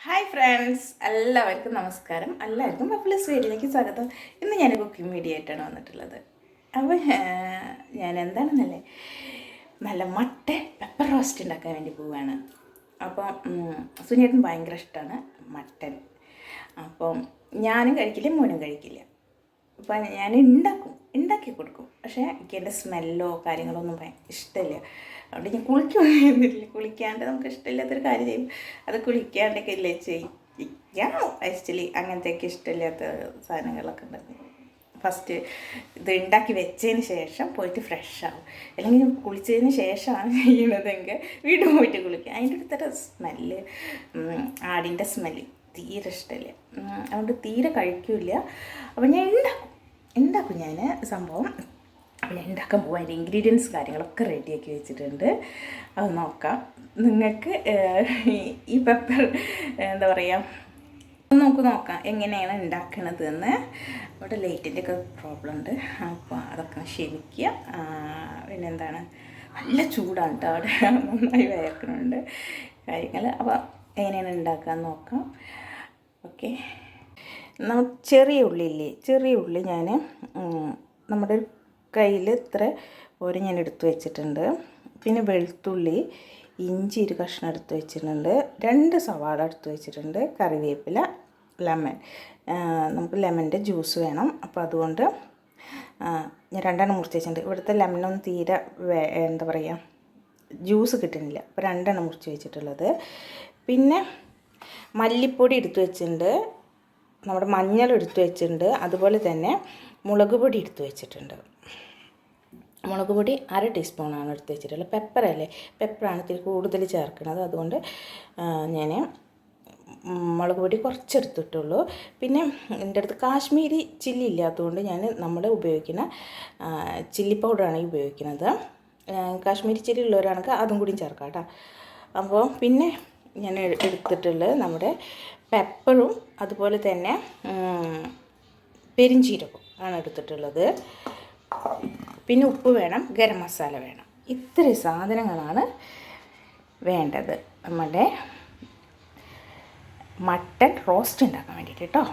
Hi friends, എല്ലാവർക്കും നമസ്കാരം. എല്ലാവർക്കും പപ്ലസ് വീഡിയോയിലേക്ക് സ്വാഗതം. ഇന്ന് ഞാൻ കുക്കിംഗ് വീഡിയോ ആയിട്ടാണ് വന്നിട്ടുള്ളത്. അപ്പോൾ ഞാൻ എന്താണെന്നല്ലേ, നല്ല മട്ടൻ പെപ്പർ റോസ്റ്റ് ഉണ്ടാക്കാൻ വേണ്ടി പോവുകയാണ്. അപ്പം സുനിയേട്ടന് ഭയങ്കര ഇഷ്ടമാണ് മട്ടൻ. അപ്പം ഞാനും കഴിക്കില്ല, മോനും കഴിക്കില്ല. അപ്പം ഞാൻ ഉണ്ടാക്കി കൊടുക്കും. പക്ഷേ എനിക്ക് എൻ്റെ സ്മെല്ലോ കാര്യങ്ങളോ ഒന്നും ഇഷ്ടമില്ല. അതുകൊണ്ട് ഞാൻ കുളിക്കുന്നില്ല. കുളിക്കാണ്ട് നമുക്ക് ഇഷ്ടമില്ലാത്തൊരു കാര്യം ചെയ്യും. അത് കുളിക്കാണ്ടൊക്കെ ഇല്ലേ ചെയ്യാം. ആക്ച്വലി അങ്ങനത്തെയൊക്കെ ഇഷ്ടമില്ലാത്ത സാധനങ്ങളൊക്കെ ഉണ്ടാക്കും. ഫസ്റ്റ് ഇത് ഉണ്ടാക്കി വെച്ചതിന് ശേഷം പോയിട്ട് ഫ്രഷ് ആവും. അല്ലെങ്കിൽ കുളിച്ചതിന് ശേഷമാണ് ചെയ്യണതെങ്കിൽ വീണ്ടും പോയിട്ട് കുളിക്കുക. അതിൻ്റെ അടുത്തൊരു സ്മെല്ല്, ആടിൻ്റെ സ്മെല്ല് തീരെ ഇഷ്ടമില്ല. അതുകൊണ്ട് തീരെ കഴിക്കില്ല. അപ്പോൾ ഞാൻ ഉണ്ടാക്കും ഞാൻ സംഭവം. അപ്പോൾ ഞാൻ ഉണ്ടാക്കാൻ പോകാൻ അതിൻ്റെ ഇൻഗ്രീഡിയൻസ് കാര്യങ്ങളൊക്കെ റെഡിയാക്കി വെച്ചിട്ടുണ്ട്. അത് നോക്കാം. നിങ്ങൾക്ക് ഈ പെപ്പർ എന്താ പറയുക, നമുക്ക് നോക്കാം എങ്ങനെയാണ് ഉണ്ടാക്കണത് എന്ന്. അവിടെ ലൈറ്റിൻ്റെ ഒക്കെ പ്രോബ്ലം ഉണ്ട്, അപ്പോൾ അതൊക്കെ ക്ഷമിക്കുക. പിന്നെന്താണ്, നല്ല ചൂടാണ് കേട്ടോ അവിടെ, നന്നായി വേർക്കുന്നുണ്ട് കാര്യങ്ങൾ. അപ്പോൾ എങ്ങനെയാണ് ഉണ്ടാക്കാൻ നോക്കാം. ഓക്കെ, നമ്മൾ ചെറിയ ഉള്ളി ഞാൻ നമ്മുടെ ഒരു കയ്യിൽ ഇത്ര ഒരു ഞാൻ എടുത്തു വെച്ചിട്ടുണ്ട്. പിന്നെ വെളുത്തുള്ളി, ഇഞ്ചി ഒരു കഷ്ണം എടുത്ത് വെച്ചിട്ടുണ്ട്. 2 സവാള എടുത്ത് വെച്ചിട്ടുണ്ട്. കറിവേപ്പില, ലെമൺ, നമുക്ക് ലെമണിൻ്റെ ജ്യൂസ് വേണം. അപ്പോൾ അതുകൊണ്ട് ഞാൻ 2 മുറിച്ച് വെച്ചിട്ടുണ്ട്. ഇവിടുത്തെ ലെമണൊന്നും തീരെ എന്താ പറയുക, ജ്യൂസ് കിട്ടുന്നില്ല. അപ്പോൾ 2 മുറിച്ച് വെച്ചിട്ടുള്ളത്. പിന്നെ മല്ലിപ്പൊടി എടുത്ത് വെച്ചിട്ടുണ്ട്, നമ്മുടെ മഞ്ഞൾ എടുത്ത് വെച്ചിട്ടുണ്ട്. അതുപോലെ തന്നെ മുളക് പൊടി എടുത്ത് വെച്ചിട്ടുണ്ട്. മുളക് പൊടി 1/2 ടീസ്പൂണാണ് എടുത്ത് വെച്ചിട്ടുള്ളത്. പെപ്പറാണ് ഇത്തിരി കൂടുതൽ ചേർക്കുന്നത്. അതുകൊണ്ട് ഞാൻ മുളക് പൊടി കുറച്ചെടുത്തിട്ടുള്ളൂ. പിന്നെ എൻ്റെ അടുത്ത് കാശ്മീരി ചില്ലി ഇല്ലാത്തതുകൊണ്ട് ഞാൻ നമ്മൾ ഉപയോഗിക്കുന്ന ചില്ലി പൗഡറാണ് ഉപയോഗിക്കുന്നത്. കാശ്മീരി ചില്ലി ഉള്ളവരാണെങ്കിൽ അതും കൂടി ചേർക്കാം കേട്ടോ. അപ്പോൾ പിന്നെ ഞാൻ എടുത്തിട്ടുള്ളത് നമ്മുടെ പെപ്പറും അതുപോലെ തന്നെ പെരിഞ്ചീരകവും ആണ് എടുത്തിട്ടുള്ളത്. പിന്നെ ഉപ്പ് വേണം, ഗരം മസാല വേണം. ഇത്രയും സാധനങ്ങളാണ് വേണ്ടത് നമ്മുടെ മട്ടൻ റോസ്റ്റ് ഉണ്ടാക്കാൻ വേണ്ടിയിട്ട് കേട്ടോ.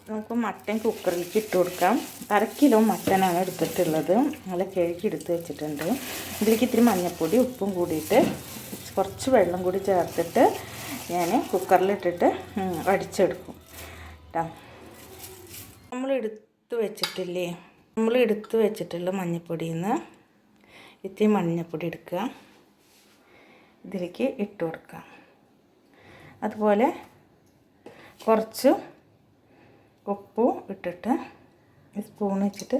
നമുക്ക് മട്ടൻ കുക്കറിലേക്ക് ഇട്ട് കൊടുക്കാം. 1/2 കിലോ മട്ടനാണ് എടുത്തിട്ടുള്ളത്. നല്ല കഴുകി എടുത്ത് വെച്ചിട്ടുണ്ട്. ഇതിലേക്ക് ഇത്തിരി മഞ്ഞൾപ്പൊടി, ഉപ്പും കൂടിയിട്ട് കുറച്ച് വെള്ളം കൂടി ചേർത്തിട്ട് ഞാൻ കുക്കറിലിട്ടിട്ട് അടിച്ചെടുക്കും കേട്ടോ. നമ്മൾ എടുത്ത് വെച്ചിട്ടുള്ള മഞ്ഞൾപ്പൊടിയിൽ നിന്ന് ഇത്തിരി മഞ്ഞൾപ്പൊടി എടുക്കുക, ഇതിലേക്ക് ഇട്ട് കൊടുക്കുക. അതുപോലെ കുറച്ച് ഉപ്പും ഇട്ടിട്ട് സ്പൂൺ വെച്ചിട്ട്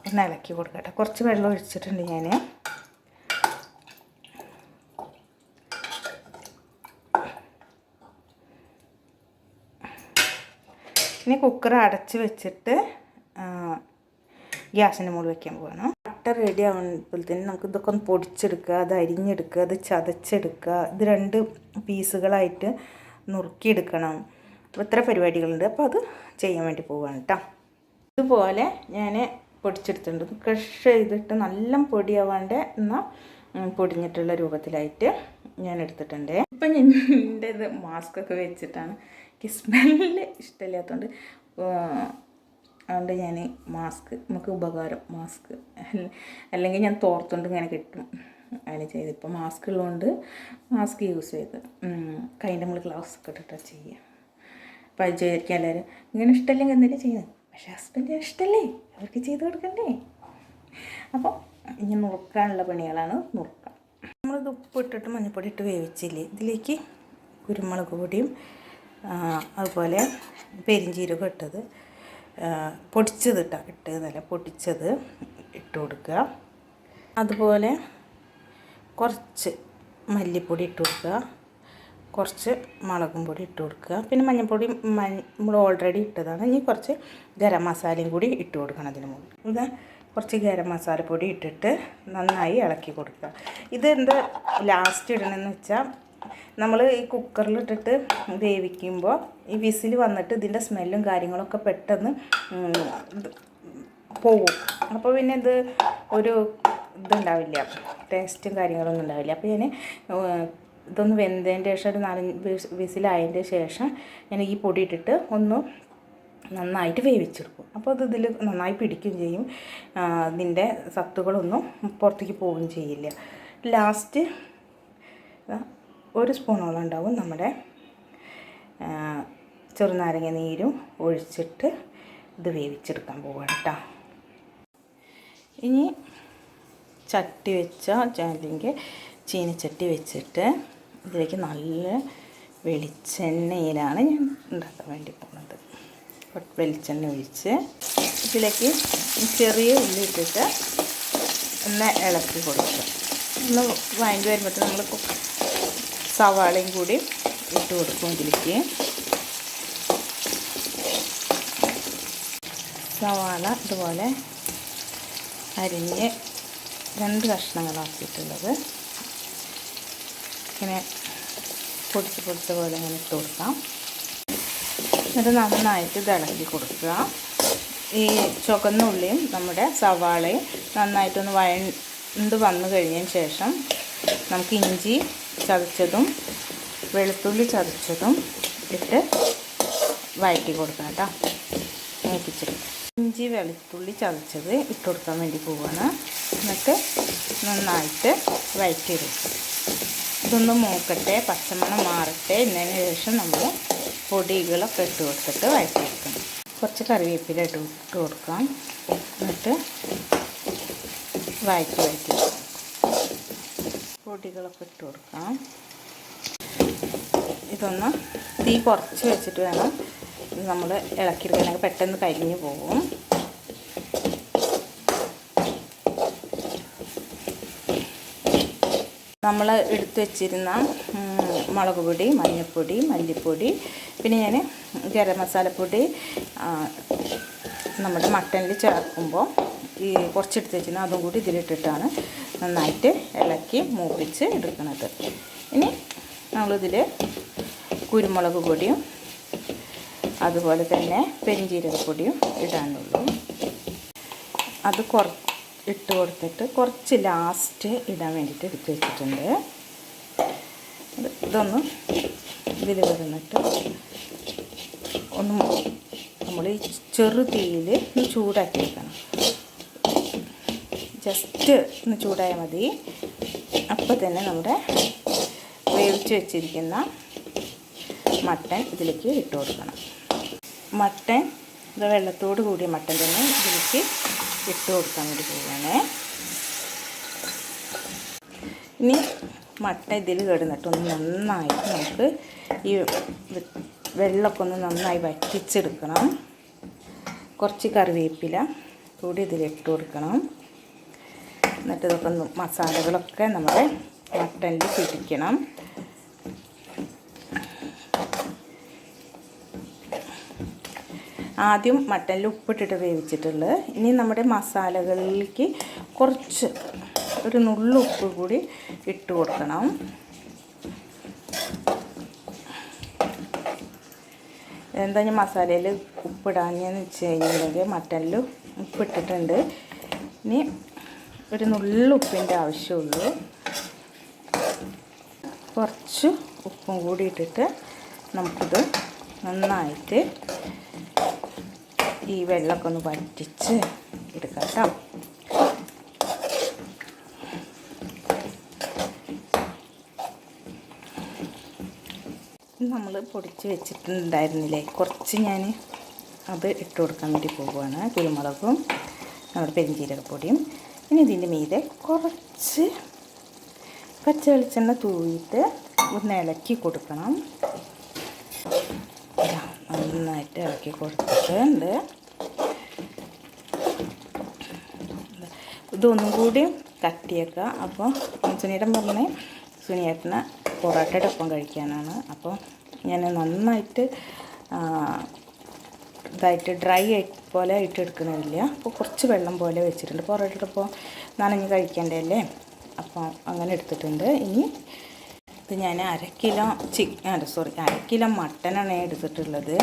ഒന്ന് ഇളക്കി കൊടുക്കട്ടെ. കുറച്ച് വെള്ളം ഒഴിച്ചിട്ടുണ്ട് ഞാൻ. ഇനി കുക്കർ അടച്ച് വെച്ചിട്ട് ഗ്യാസിൻ്റെ മുകളിൽ വയ്ക്കാൻ പോകണം. മട്ടൻ റെഡി ആകുമ്പോഴത്തേനും നമുക്ക് ഇതൊക്കെ ഒന്ന് പൊടിച്ചെടുക്കുക, അത് അരിഞ്ഞെടുക്കുക, അത് ചതച്ചെടുക്കുക. ഇത് 2 പീസുകളായിട്ട് നുറുക്കിയെടുക്കണം. അപ്പോൾ ഇത്ര പരിപാടികളുണ്ട്. അപ്പോൾ അത് ചെയ്യാൻ വേണ്ടി പോവുകയാണ് കേട്ടോ. ഇതുപോലെ ഞാൻ പൊടിച്ചെടുത്തിട്ടുണ്ട്. ക്രഷ് ചെയ്തിട്ട് നല്ല പൊടിയാവാണ്ട് എന്നാൽ പൊടിഞ്ഞിട്ടുള്ള രൂപത്തിലായിട്ട് ഞാൻ എടുത്തിട്ടുണ്ട്. ഇപ്പം എൻ്റെ ഇത് മാസ്കൊക്കെ വെച്ചിട്ടാണ്. എനിക്ക് സ്മെല്ല് ഇഷ്ടമില്ലാത്തതുകൊണ്ട് അതുകൊണ്ട് ഞാൻ മാസ്ക്, നമുക്ക് ഉപകാരം മാസ്ക്, അല്ലെങ്കിൽ ഞാൻ തോർത്തുകൊണ്ട് ഇങ്ങനെ കിട്ടും അങ്ങനെ ചെയ്ത്. ഇപ്പോൾ മാസ്ക് ഉള്ളതുകൊണ്ട് മാസ്ക് യൂസ് ചെയ്ത് കൈൻ്റെ നമ്മൾ ഗ്ലൗസ് ഒക്കെ ഇട്ടിട്ടാണ് ചെയ്യുക. അപ്പോൾ അത് വിചാരിക്കുക എല്ലാവരും ഇങ്ങനെ ഇഷ്ടമല്ലെങ്കിൽ എന്തെങ്കിലും ചെയ്യുന്നത്. പക്ഷേ ഹസ്ബൻഡിന് ഇഷ്ടമല്ലേ, അവർക്ക് ചെയ്ത് കൊടുക്കണ്ടേ. അപ്പോൾ ഇനി നുറുക്കാനുള്ള പണികളാണ് നുറുക്കുക. നമ്മളിത് ഉപ്പിട്ടിട്ട് മഞ്ഞൾപ്പൊടി ഇട്ട് വേവിച്ചില്ലേ, ഇതിലേക്ക് കുരുമുളക് പൊടിയും അതുപോലെ പെരിഞ്ചീരകം ഇട്ടത്, പൊടിച്ചത് ഇട്ടതല്ല പൊടിച്ചത് ഇട്ട് കൊടുക്കുക. അതുപോലെ കുറച്ച് മല്ലിപ്പൊടി ഇട്ട് കൊടുക്കുക, കുറച്ച് മുളകും പൊടി ഇട്ട് കൊടുക്കുക. പിന്നെ മഞ്ഞൾപ്പൊടി നമ്മൾ ഓൾറെഡി ഇട്ടതാണ്. ഇനി കുറച്ച് ഗരം മസാലയും കൂടി ഇട്ട് കൊടുക്കണം അതിന് മുകളിൽ. ഇത് കുറച്ച് ഗരം മസാലപ്പൊടി ഇട്ടിട്ട് നന്നായി ഇളക്കി കൊടുക്കുക. ഇത് എന്താ ലാസ്റ്റ് ഇടണമെന്ന് വെച്ചാൽ, നമ്മൾ ഈ കുക്കറിലിട്ടിട്ട് വേവിക്കുമ്പോൾ ഈ വിസിൽ വന്നിട്ട് ഇതിൻ്റെ സ്മെല്ലും കാര്യങ്ങളൊക്കെ പെട്ടെന്ന് പോവും. അപ്പോൾ പിന്നെ ഇത് ഒരു ഇതുണ്ടാവില്ല, ടേസ്റ്റും കാര്യങ്ങളൊന്നും ഉണ്ടാവില്ല. അപ്പോൾ ഞാൻ ഇതൊന്ന് വെന്തതിൻ്റെ ശേഷം ഒരു 4 വിസിലായതിൻ്റെ ശേഷം ഞാൻ ഈ പൊടി ഇട്ടിട്ട് ഒന്ന് നന്നായിട്ട് വേവിച്ചെടുക്കും. അപ്പോൾ അത് ഇതിൽ നന്നായി പിടിക്കുകയും ചെയ്യും, ഇതിൻ്റെ സത്തുകളൊന്നും പുറത്തേക്ക് പോവുകയും ചെയ്യില്ല. ലാസ്റ്റ് 1 സ്പൂണോളം ഉണ്ടാവും നമ്മുടെ ചെറുനാരങ്ങ നീരും ഒഴിച്ചിട്ട് ഇത് വേവിച്ചെടുക്കാൻ പോവുകയാണ് കേട്ടോ. ഇനി ചട്ടി അല്ലെങ്കിൽ ചീനിച്ചട്ടി വെച്ചിട്ട് ഇതിലേക്ക് നല്ല വെളിച്ചെണ്ണയിലാണ് ഞാൻ ഉണ്ടാക്കാൻ വേണ്ടി പോകുന്നത്. വെളിച്ചെണ്ണ ഒഴിച്ച് ഇതിലേക്ക് ചെറിയ ഉള്ളി ഇട്ടിട്ട് ഒന്ന് ഇളക്കി കൊടുക്കുക. ഒന്ന് വഴണ്ടി വരുമ്പോഴത്തേക്ക് നമ്മൾ സവാളയും കൂടി ഇട്ട് കൊടുക്കും. ഇതിലേക്ക് സവാള ഇതുപോലെ അരിഞ്ഞ് 2 കഷ്ണങ്ങളാക്കിയിട്ടുള്ളത് ഇങ്ങനെ പൊടിച്ച പോലെ ഇങ്ങനെ ഇട്ട് കൊടുക്കാം. എന്നിട്ട് നന്നായിട്ട് ഇത് ഇളക്കി കൊടുക്കുക. ഈ ചുവന്ന ഉള്ളിയും നമ്മുടെ സവാളയും നന്നായിട്ടൊന്ന് വഴണ്ട് വന്നു കഴിഞ്ഞതിന് ശേഷം നമുക്ക് ഇഞ്ചി ചതച്ചതും വെളുത്തുള്ളി ചതച്ചതും ഇട്ട് വഴറ്റി കൊടുക്കാം കേട്ടോ. മൂപ്പിച്ചെടുക്കാം. ഇഞ്ചി വെളുത്തുള്ളി ചതച്ചത് ഇട്ട് കൊടുക്കാൻ വേണ്ടി പോവുകയാണ്. എന്നിട്ട് നന്നായിട്ട് വഴറ്റിയെടുക്കും. ഇതൊന്ന് മൂക്കട്ടെ, പച്ചമണം മാറട്ടെ. ഇതിന് ശേഷം നമ്മൾ പൊടികളൊക്കെ ഇട്ട് കൊടുത്തിട്ട് വഴറ്റിയെടുക്കണം. കുറച്ച് കറിവേപ്പില ഇട്ട് കൊടുക്കാം. എന്നിട്ട് വഴറ്റി പൊടികളൊക്കെ ഇട്ട് കൊടുക്കാം. ഇതൊന്ന് തീ കുറച്ച് വെച്ചിട്ട് വേണം നമ്മൾ ഇളക്കിയെടുക്കണമെങ്കിൽ പെട്ടെന്ന് കരിഞ്ഞു പോകും. നമ്മൾ എടുത്ത് വെച്ചിരുന്ന മുളക് പൊടി, മഞ്ഞൾപ്പൊടി, മല്ലിപ്പൊടി, പിന്നെ ഞാൻ ഗരം മസാലപ്പൊടി നമ്മുടെ മട്ടനിൽ ചേർക്കുമ്പോൾ ഈ കുറച്ചെടുത്ത് വെച്ചിരുന്ന അതും കൂടി ഇതിലിട്ടിട്ടാണ് നന്നായിട്ട് ഇളക്കി മൂപ്പിച്ച് എടുക്കുന്നത്. ഇനി നമ്മളിതിൽ കുരുമുളക് പൊടിയും അതുപോലെ തന്നെ പെരിഞ്ചീരകപ്പൊടിയും ഇടാനുള്ളൂ. അത് ഇട്ട് കൊടുത്തിട്ട് കുറച്ച് ലാസ്റ്റ് ഇടാൻ വേണ്ടിയിട്ട് എടുത്ത് വെച്ചിട്ടുണ്ട്. ഇതൊന്ന് ഇതിൽ വരുന്നിട്ട് ഒന്ന് നമ്മൾ ഈ ചെറു തീയിൽ ഒന്ന് ചൂടാക്കി വെക്കണം. ജസ്റ്റ് ഒന്ന് ചൂടായാൽ മതി. അപ്പോൾ തന്നെ നമ്മുടെ വേവിച്ച് വെച്ചിരിക്കുന്ന മട്ടൻ ഇതിലേക്ക് ഇട്ട് കൊടുക്കണം. മട്ടൻ ഇത് വെള്ളത്തോട് കൂടിയ മട്ടൻ തന്നെ ഇതിലേക്ക് ഇട്ട് കൊടുക്കാൻ വേണ്ടി പോവുകയാണ്. ഇനി മട്ടൻ ഇതിൽ കിടന്നിട്ടൊന്ന് നന്നായിട്ട് നമുക്ക് ഈ വെള്ളമൊക്കെ ഒന്ന് നന്നായി വറ്റിച്ചെടുക്കണം. കുറച്ച് കറിവേപ്പില കൂടി ഇതിലിട്ട് കൊടുക്കണം. എന്നിട്ട് ഇതൊക്കെ മസാലകളൊക്കെ നമ്മുടെ മട്ടനിൽ പിടിക്കണം. ആദ്യം മട്ടനിൽ ഉപ്പിട്ടിട്ട് വേവിച്ചിട്ടുള്ളത്. ഇനി നമ്മുടെ മസാലകളിലേക്ക് കുറച്ച് ഒരു നുള്ളു ഉപ്പ് കൂടി ഇട്ട് കൊടുക്കണം. എന്താ ഞാൻ മസാലയിൽ ഉപ്പിടാഞ്ഞെന്ന് വെച്ച് കഴിഞ്ഞിട്ടുണ്ടെങ്കിൽ മട്ടനിൽ ഉപ്പിട്ടിട്ടുണ്ട്. ഇനി ഒരു നുള്ളു ഉപ്പിൻ്റെ ആവശ്യമുള്ളൂ. കുറച്ച് ഉപ്പും കൂടി ഇട്ടിട്ട് നമുക്കിത് നന്നായിട്ട് ഈ വെള്ളമൊക്കെ ഒന്ന് വറ്റിച്ച് എടുക്കാം കേട്ടോ. നമ്മൾ പൊടിച്ച് വെച്ചിട്ടുണ്ടായിരുന്നില്ലേ, കുറച്ച് ഞാൻ അത് ഇട്ട് കൊടുക്കാൻ വേണ്ടി പോവുകയാണ്. കുരുമുളകും നമ്മുടെ പെരിഞ്ചീരകപ്പൊടിയും. ഇനി ഇതിൻ്റെ മീതെ കുറച്ച് പച്ച വെളിച്ചെണ്ണ തൂവിയിട്ട് ഒന്ന് ഇളക്കി കൊടുക്കണം. നന്നായിട്ട് ഇളക്കി കൊടുത്തിട്ടുണ്ട്. ഇതൊന്നും കൂടി കട്ടിയേക്കുക. അപ്പോൾ സുനിയേട്ടൻ പറഞ്ഞ് സുനിയേട്ടന് പൊറോട്ടയുടെ ഒപ്പം കഴിക്കാനാണ്. അപ്പോൾ ഞാൻ നന്നായിട്ട് ഇതായിട്ട് ഡ്രൈ പോലെ ആയിട്ട് എടുക്കണില്ല. അപ്പോൾ കുറച്ച് വെള്ളം പോലെ വെച്ചിട്ടുണ്ട്. പൊറോട്ടയുടെ ഒപ്പം നനഞ്ഞ് കഴിക്കേണ്ടതല്ലേ, അപ്പോൾ അങ്ങനെ എടുത്തിട്ടുണ്ട്. ഇനി ഇത് ഞാൻ അര കിലോ മട്ടനാണ് എടുത്തിട്ടുള്ളത്.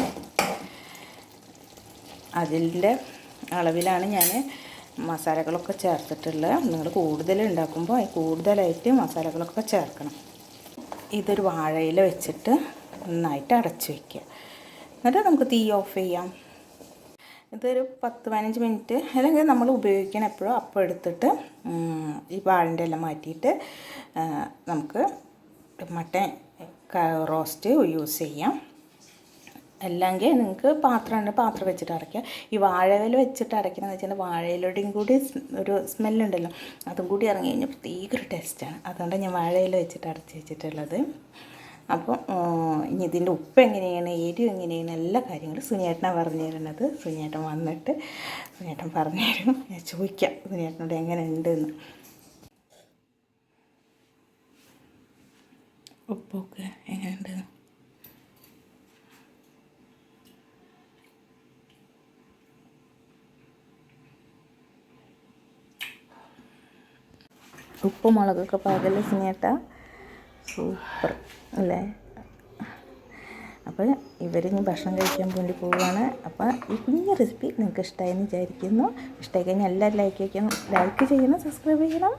അതിൻ്റെ അളവിലാണ് ഞാൻ മസാലകളൊക്കെ ചേർത്തിട്ടുള്ളത്. നിങ്ങൾ കൂടുതൽ ഉണ്ടാക്കുമ്പോൾ കൂടുതലായിട്ട് മസാലകളൊക്കെ ചേർക്കണം. ഇതൊരു വാഴയില വെച്ചിട്ട് നന്നായിട്ട് അടച്ച് വയ്ക്കുക. എന്നിട്ട് നമുക്ക് തീ ഓഫ് ചെയ്യാം. ഇതൊരു 10-15 മിനിറ്റ് അല്ലെങ്കിൽ നമ്മൾ ഉപയോഗിക്കണം എപ്പോഴും അപ്പോൾ എടുത്തിട്ട് ഈ വാഴൻ്റെ എല്ലാം മാറ്റിയിട്ട് നമുക്ക് മട്ടൻ റോസ്റ്റ് യൂസ് ചെയ്യാം. അല്ലെങ്കിൽ നിങ്ങൾക്ക് പാത്രം വെച്ചിട്ട് അടയ്ക്കുക. ഈ വാഴയില വെച്ചിട്ട് അടയ്ക്കണമെന്ന് വെച്ചാൽ വാഴയിലയുടെയും കൂടി ഒരു സ്മെല്ലുണ്ടല്ലോ, അതും കൂടി ഇറങ്ങി കഴിഞ്ഞാൽ പ്രത്യേക ഒരു ടേസ്റ്റാണ്. അതുകൊണ്ടാണ് ഞാൻ വാഴയില വെച്ചിട്ട് അടച്ച് വെച്ചിട്ടുള്ളത്. അപ്പോൾ ഇനി ഇതിൻ്റെ ഉപ്പ് എങ്ങനെയാണ്, എരിവ് എങ്ങനെയാണ്, എല്ലാ കാര്യങ്ങളും സുനിയേട്ടനാണ് പറഞ്ഞു തരുന്നത്. സുനിയേട്ടൻ വന്നിട്ട് സുനിയേട്ടൻ പറഞ്ഞു തരും. ഞാൻ ചോദിക്കാം സുനിയേട്ടനോട് എങ്ങനെ ഉണ്ടെന്ന്. ഉപ്പൊക്കെ എങ്ങനെയുണ്ട്? ഉപ്പ് മുളകൊക്കെ പാകല്ലേ സുനിയേട്ടാ? സൂപ്പർ അല്ലേ? അപ്പോൾ ഇവരിനി ഭക്ഷണം കഴിക്കാൻ വേണ്ടി പോവുകയാണ്. അപ്പോൾ ഈ കുഞ്ഞു റെസിപ്പി നിങ്ങൾക്ക് ഇഷ്ടമായെന്ന് വിചാരിക്കുന്നു. ഇഷ്ടമായി കഴിഞ്ഞാൽ എല്ലാവരും ലൈക്ക് ചെയ്യണം, സബ്സ്ക്രൈബ് ചെയ്യണം.